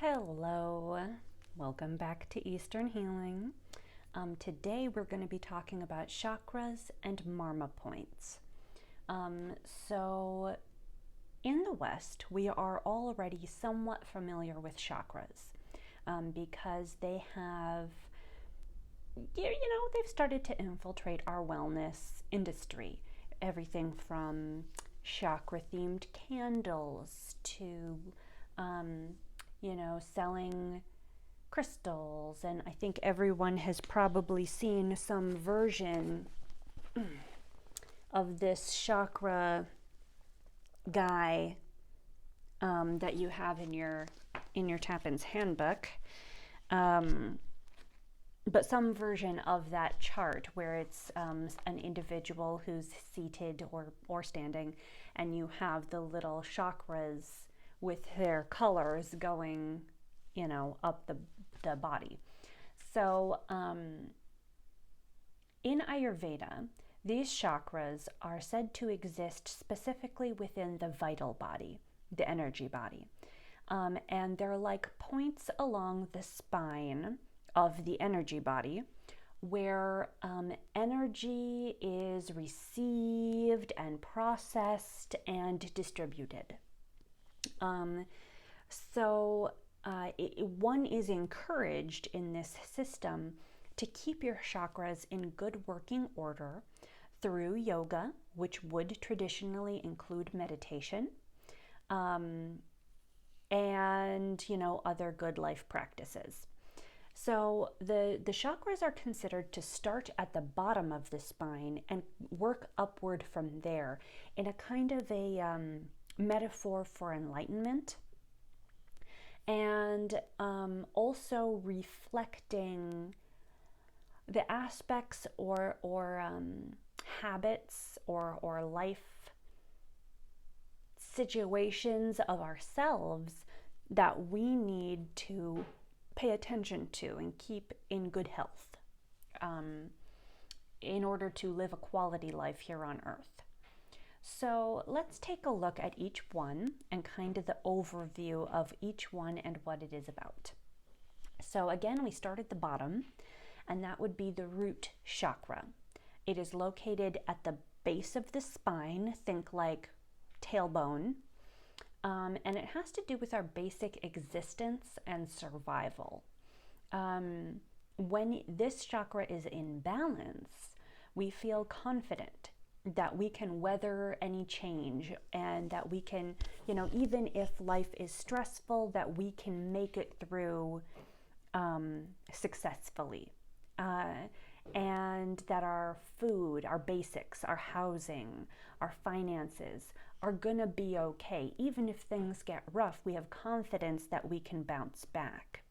Hello, welcome back to Eastern Healing. Today we're going to be talking about chakras and marma points. So in the West, we are already somewhat familiar with chakras because they have, they've started to infiltrate our wellness industry. Everything from chakra themed candles to selling crystals, and I think everyone has probably seen some version of this chakra guy that you have in your Tappan's handbook, but some version of that chart where it's an individual who's seated or standing, and you have the little chakras with their colors going, up the body. So in Ayurveda, these chakras are said to exist specifically within the vital body, the energy body. And they're like points along the spine of the energy body where energy is received and processed and distributed. One is encouraged in this system to keep your chakras in good working order through yoga, which would traditionally include meditation, and other good life practices. So the chakras are considered to start at the bottom of the spine and work upward from there in a kind of a metaphor for enlightenment, and also reflecting the aspects or habits or life situations of ourselves that we need to pay attention to and keep in good health in order to live a quality life here on earth. So let's take a look at each one and kind of the overview of each one and what it is about. So again, we start at the bottom, and that would be the root chakra. It is located at the base of the spine, think like tailbone, and it has to do with our basic existence and survival. When this chakra is in balance, we feel confident that we can weather any change, and that we can, even if life is stressful, that we can make it through successfully. And that our food, our basics, our housing, our finances are gonna be okay. Even if things get rough, we have confidence that we can bounce back.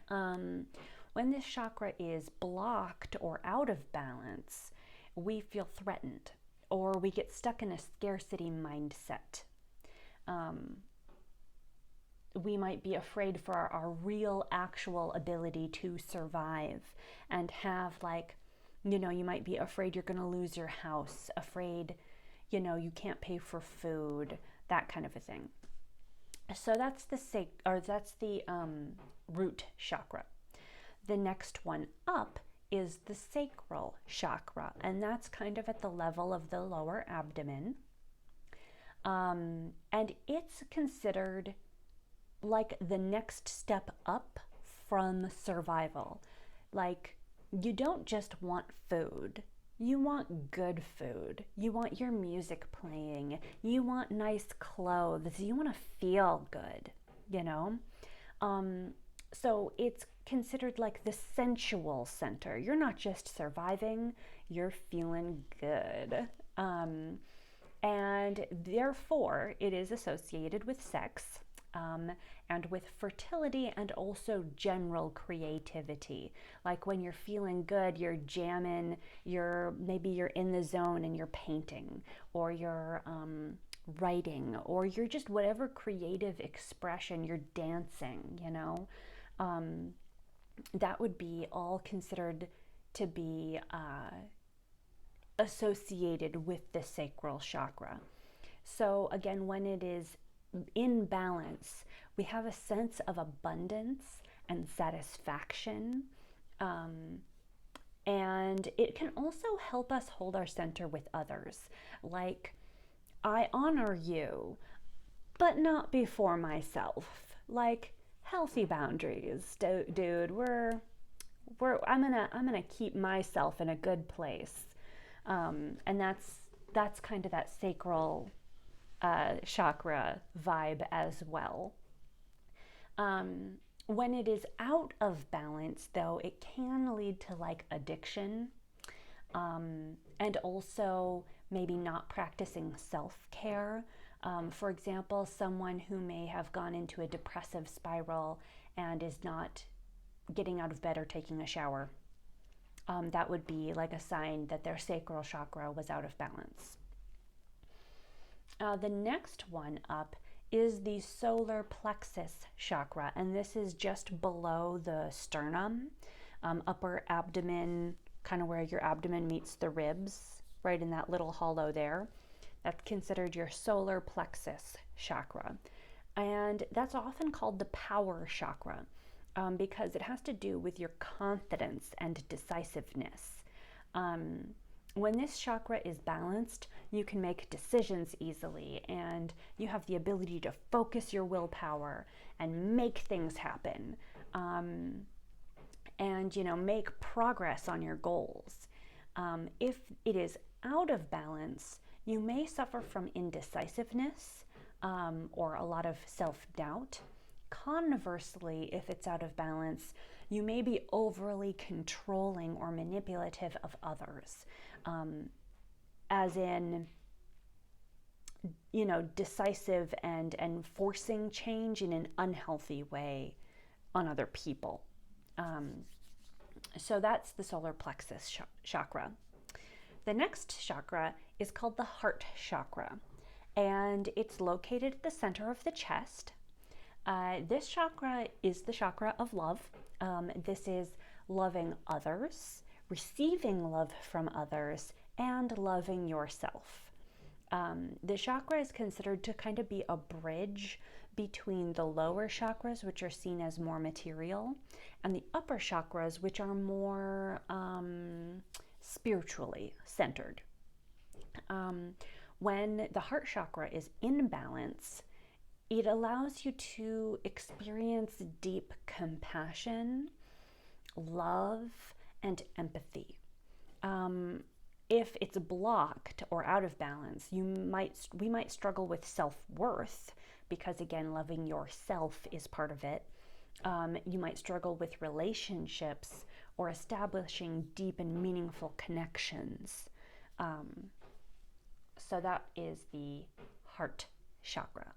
When this chakra is blocked or out of balance, we feel threatened, or we get stuck in a scarcity mindset. We might be afraid for our real, actual ability to survive, and have you might be afraid you're going to lose your house, afraid, you can't pay for food, that kind of a thing. So that's the root chakra. The next one up is the sacral chakra, and that's kind of at the level of the lower abdomen. And it's considered like the next step up from survival. Like, you don't just want food, you want good food. You want your music playing, you want nice clothes, you want to feel good, So it's considered like the sensual center. You're not just surviving, you're feeling good. And therefore, it is associated with sex, and with fertility, and also general creativity. Like when you're feeling good, you're jamming, maybe you're in the zone and you're painting, or you're writing, or you're just whatever creative expression, you're dancing, that would be all considered to be associated with the sacral chakra. So again, when it is in balance, we have a sense of abundance and satisfaction. And it can also help us hold our center with others. Like, I honor you, but not before myself. Like, healthy boundaries, dude. I'm gonna keep myself in a good place, and that's kind of that sacral chakra vibe as well. When it is out of balance, though, it can lead to like addiction, and also maybe not practicing self-care. For example, someone who may have gone into a depressive spiral and is not getting out of bed or taking a shower. That would be like a sign that their sacral chakra was out of balance. The next one up is the solar plexus chakra, and this is just below the sternum, upper abdomen, kind of where your abdomen meets the ribs, right in that little hollow there. That's considered your solar plexus chakra. And that's often called the power chakra, because it has to do with your confidence and decisiveness. When this chakra is balanced, you can make decisions easily, and you have the ability to focus your willpower and make things happen, and make progress on your goals. If it is out of balance, you may suffer from indecisiveness, or a lot of self-doubt. Conversely, if it's out of balance, you may be overly controlling or manipulative of others, as in, decisive and forcing change in an unhealthy way on other people. So that's the solar plexus chakra. The next chakra is called the heart chakra, and it's located at the center of the chest. This chakra is the chakra of love. This is loving others, receiving love from others, and loving yourself. The chakra is considered to kind of be a bridge between the lower chakras, which are seen as more material, and the upper chakras, which are more spiritually centered. When the heart chakra is in balance, it allows you to experience deep compassion, love, and empathy. If it's blocked or out of balance, we might struggle with self-worth, because again, loving yourself is part of it. You might struggle with relationships or establishing deep and meaningful connections. So that is the heart chakra.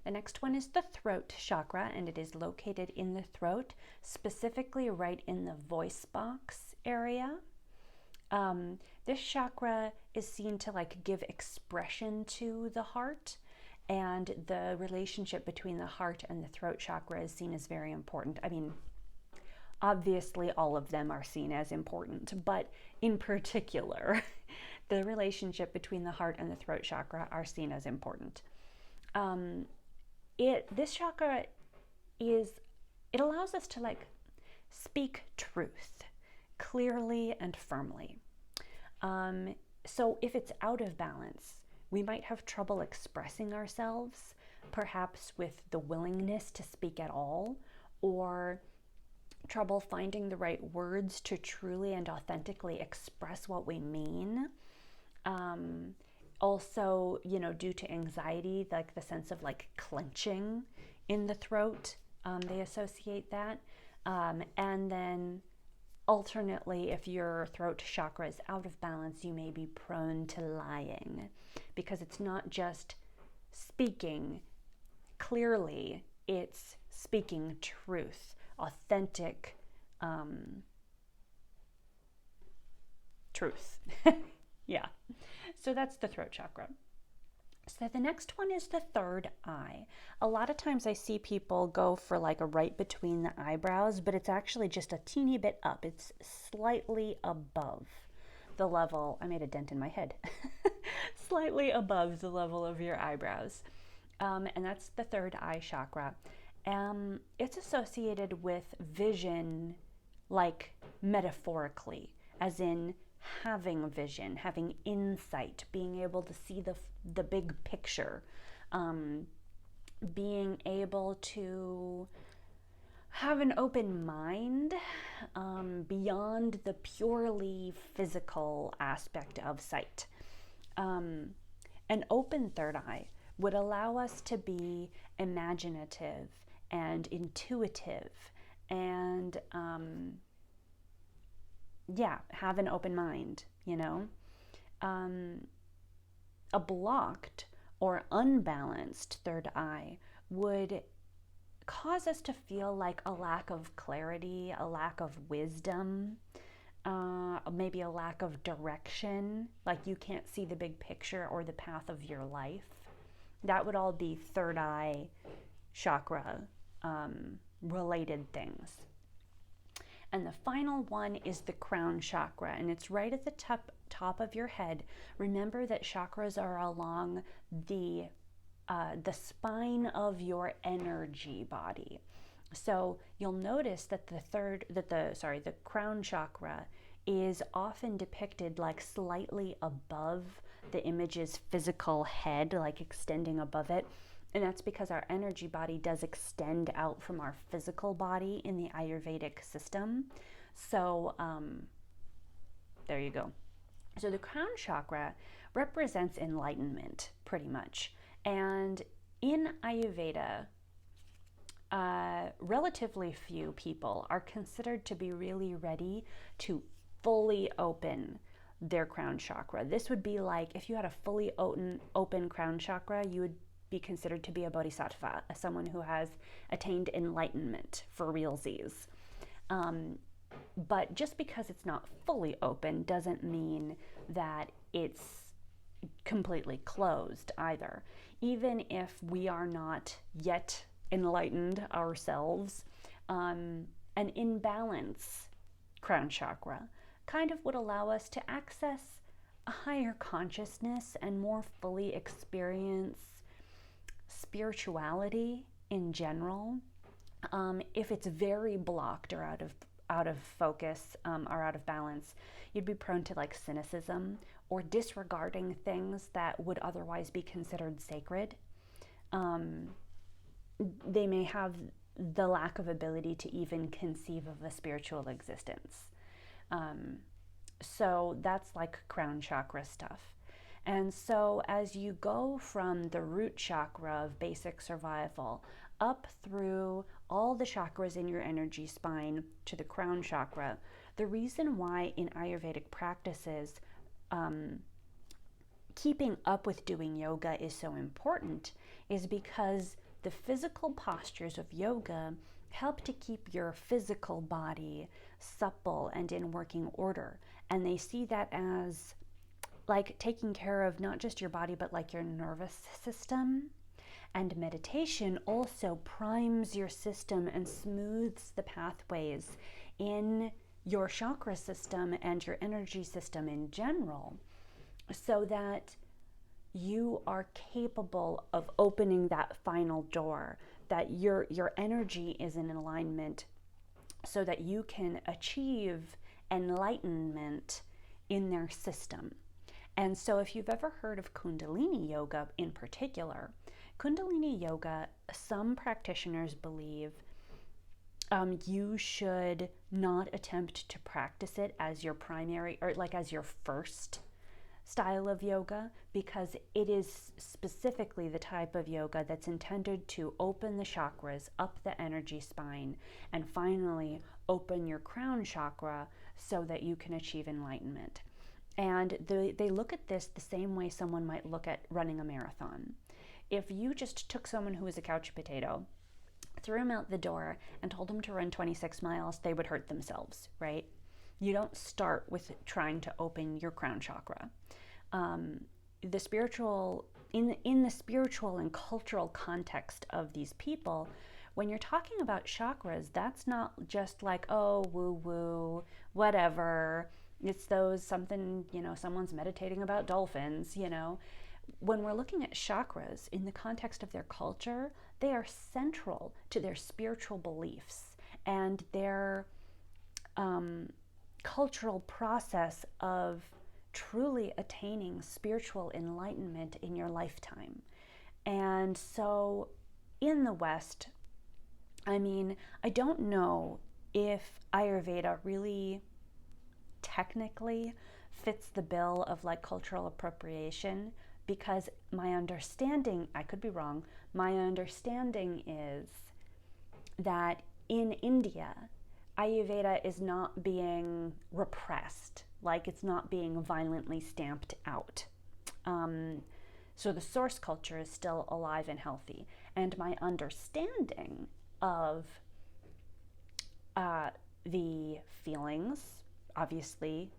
The next one is the throat chakra, and it is located in the throat, specifically right in the voice box area. This chakra is seen to give expression to the heart, and the relationship between the heart and the throat chakra is seen as very important. I mean, obviously all of them are seen as important, but in particular, the relationship between the heart and the throat chakra are seen as important. This chakra it allows us to speak truth clearly and firmly. So if it's out of balance, we might have trouble expressing ourselves, perhaps with the willingness to speak at all, or trouble finding the right words to truly and authentically express what we mean. Also, due to anxiety, the sense of clenching in the throat, they associate that. And then alternately, if your throat chakra is out of balance, you may be prone to lying, because it's not just speaking clearly, it's speaking truth, authentic truth. Yeah. So that's the throat chakra. So the next one is the third eye. A lot of times I see people go for a right between the eyebrows, but it's actually just a teeny bit up. It's slightly above the level. I made a dent in my head. Slightly above the level of your eyebrows. And that's the third eye chakra. It's associated with vision, like metaphorically, as in having vision, having insight, being able to see the big picture, being able to have an open mind beyond the purely physical aspect of sight. An open third eye would allow us to be imaginative and intuitive and have an open mind, you know. A blocked or unbalanced third eye would cause us to feel like a lack of clarity, a lack of wisdom, maybe a lack of direction, like you can't see the big picture or the path of your life. That would all be third eye chakra related things. And the final one is the crown chakra, and it's right at the top of your head. Remember that chakras are along the spine of your energy body. So you'll notice that the crown chakra is often depicted like slightly above the image's physical head, like extending above it. And that's because our energy body does extend out from our physical body in the Ayurvedic system. So there you go. So the crown chakra represents enlightenment, pretty much. And in Ayurveda, relatively few people are considered to be really ready to fully open their crown chakra. This would be like if you had a fully open crown chakra, you would be considered to be a bodhisattva, someone who has attained enlightenment for realsies. But just because it's not fully open doesn't mean that it's completely closed either. Even if we are not yet enlightened ourselves, an imbalance crown chakra kind of would allow us to access a higher consciousness and more fully experience spirituality in general. If it's very blocked or out of focus or out of balance, you'd be prone to like cynicism or disregarding things that would otherwise be considered sacred. They may have the lack of ability to even conceive of a spiritual existence. So that's like crown chakra stuff. And so as you go from the root chakra of basic survival up through all the chakras in your energy spine to the crown chakra, the reason why in Ayurvedic practices keeping up with doing yoga is so important is because the physical postures of yoga help to keep your physical body supple and in working order. And they see that as like taking care of not just your body, but like your nervous system. And meditation also primes your system and smooths the pathways in your chakra system and your energy system in general, so that you are capable of opening that final door, that your energy is in alignment so that you can achieve enlightenment in their system. And so if you've ever heard of Kundalini yoga in particular, Kundalini yoga, some practitioners believe you should not attempt to practice it as your primary or like as your first style of yoga, because it is specifically the type of yoga that's intended to open the chakras up the energy spine and finally open your crown chakra so that you can achieve enlightenment. And they look at this the same way someone might look at running a marathon. If you just took someone who was a couch potato, threw them out the door, and told them to run 26 miles, they would hurt themselves, right? You don't start with trying to open your crown chakra. The spiritual, in the spiritual and cultural context of these people, when you're talking about chakras, that's not just like, oh, woo-woo, whatever. It's those something, someone's meditating about dolphins, when we're looking at chakras in the context of their culture, they are central to their spiritual beliefs and their cultural process of truly attaining spiritual enlightenment in your lifetime. And so in the West, I mean, I don't know if Ayurveda really technically fits the bill of like cultural appropriation, because my understanding, I could be wrong, my understanding is that in India, Ayurveda is not being repressed, like it's not being violently stamped out. So the source culture is still alive and healthy. And my understanding of the feelings, obviously,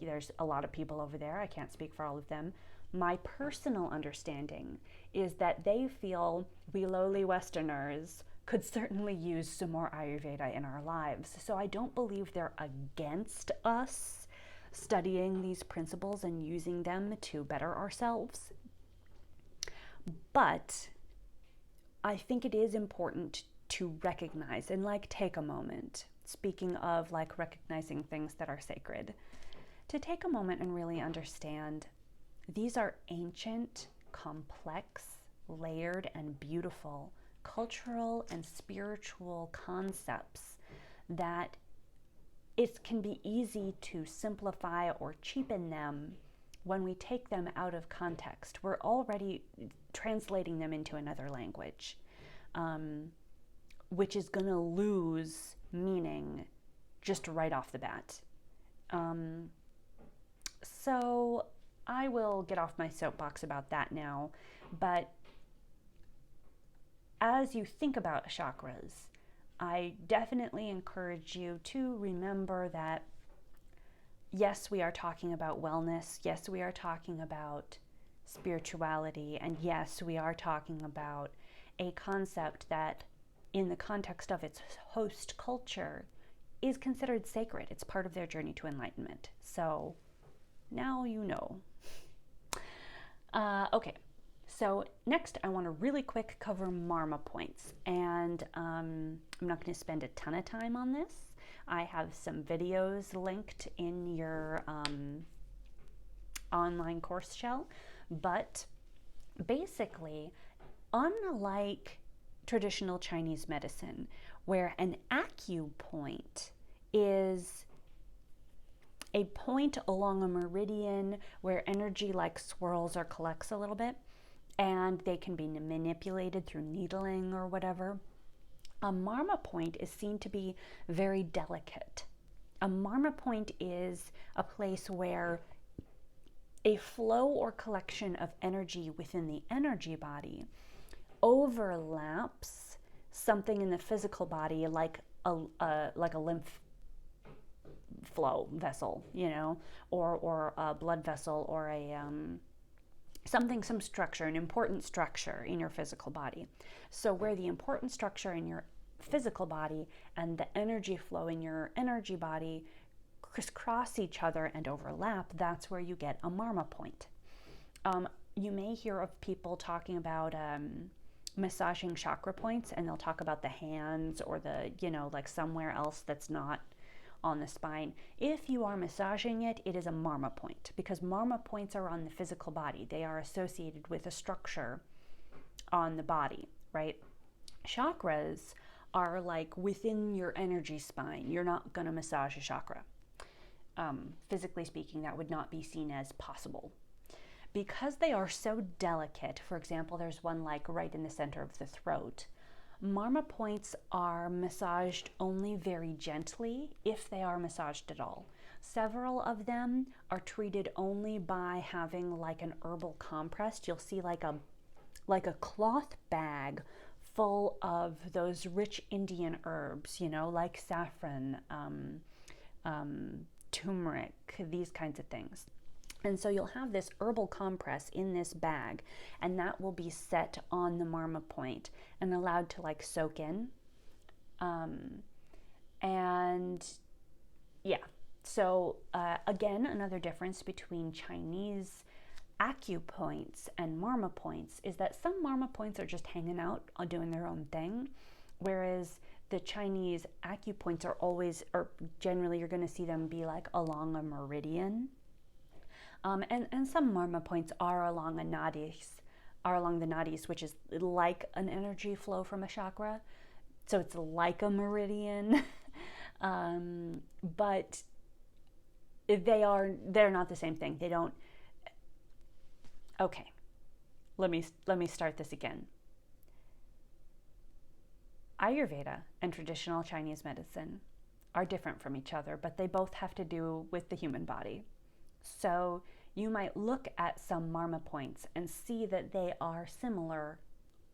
there's a lot of people over there, I can't speak for all of them. My personal understanding is that they feel we lowly Westerners could certainly use some more Ayurveda in our lives. So I don't believe they're against us studying these principles and using them to better ourselves. But I think it is important to recognize and like take a moment, speaking of like recognizing things that are sacred, to take a moment and really understand these are ancient, complex, layered, and beautiful cultural and spiritual concepts that it can be easy to simplify or cheapen them when we take them out of context. We're already translating them into another language, which is going to lose meaning just right off the bat. So I will get off my soapbox about that now, but as you think about chakras, I definitely encourage you to remember that yes, we are talking about wellness, yes, we are talking about spirituality, and yes, we are talking about a concept that in the context of its host culture is considered sacred. It's part of their journey to enlightenment. So now you know. Okay, so next I want to really quick cover Marma points, and I'm not going to spend a ton of time on this. I have some videos linked in your online course shell, but basically, unlike traditional Chinese medicine, where an acupoint is a point along a meridian where energy like swirls or collects a little bit, and they can be manipulated through needling or whatever, a Marma point is seen to be very delicate. A Marma point is a place where a flow or collection of energy within the energy body overlaps something in the physical body, like a lymph flow vessel, you know, or a blood vessel, or a some structure, an important structure in your physical body. So where the important structure in your physical body and the energy flow in your energy body crisscross each other and overlap, that's where you get a Marma point. You may hear of people talking about massaging chakra points, and they'll talk about the hands or the, you know, like somewhere else that's not on the spine. If you are massaging it, it is a Marma point, because Marma points are on the physical body. They are associated with a structure on the body, right? Chakras are like within your energy spine. You're not going to massage a chakra. Physically speaking, that would not be seen as possible. Because they are so delicate, for example, there's one like right in the center of the throat. Marma points are massaged only very gently, if they are massaged at all. Several of them are treated only by having like an herbal compress. You'll see like a cloth bag full of those rich Indian herbs, you know, like saffron, turmeric, these kinds of things. And so you'll have this herbal compress in this bag, and that will be set on the Marma point and allowed to like soak in. And yeah, so again, another difference between Chinese acupoints and marma points is that some marma points are just hanging out doing their own thing, whereas the Chinese acupoints are always, or generally you're going to see them be like along a meridian. And some marma points are along the nadis, which is like an energy flow from a chakra. So it's like a meridian, but they're not the same thing. They don't. Okay, let me start this again. Ayurveda and traditional Chinese medicine are different from each other, but they both have to do with the human body. So you might look at some marma points and see that they are similar,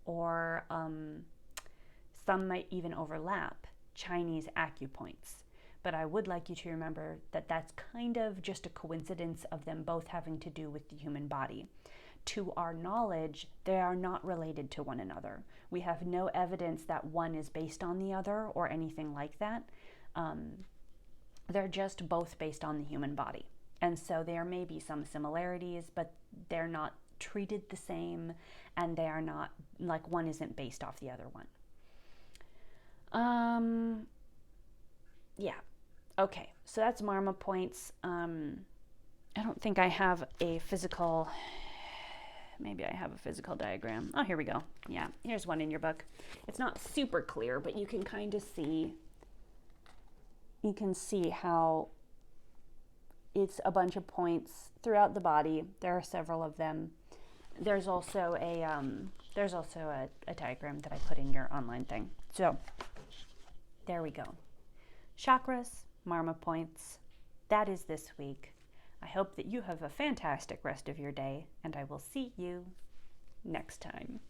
or some might even overlap Chinese acupoints. But I would like you to remember that that's kind of just a coincidence of them both having to do with the human body. To our knowledge, they are not related to one another. We have no evidence that one is based on the other or anything like that. They're just both based on the human body. And so there may be some similarities, but they're not treated the same, and they are not, like, one isn't based off the other one. Yeah. Okay, so that's marma points. I don't think I have a physical, maybe I have a physical diagram. Oh, here we go. Yeah, here's one in your book. It's not super clear, but you can kind of see, you can see how it's a bunch of points throughout the body. There are several of them. There's also a diagram that I put in your online thing. So there we go. Chakras, marma points. That is this week. I hope that you have a fantastic rest of your day, and I will see you next time.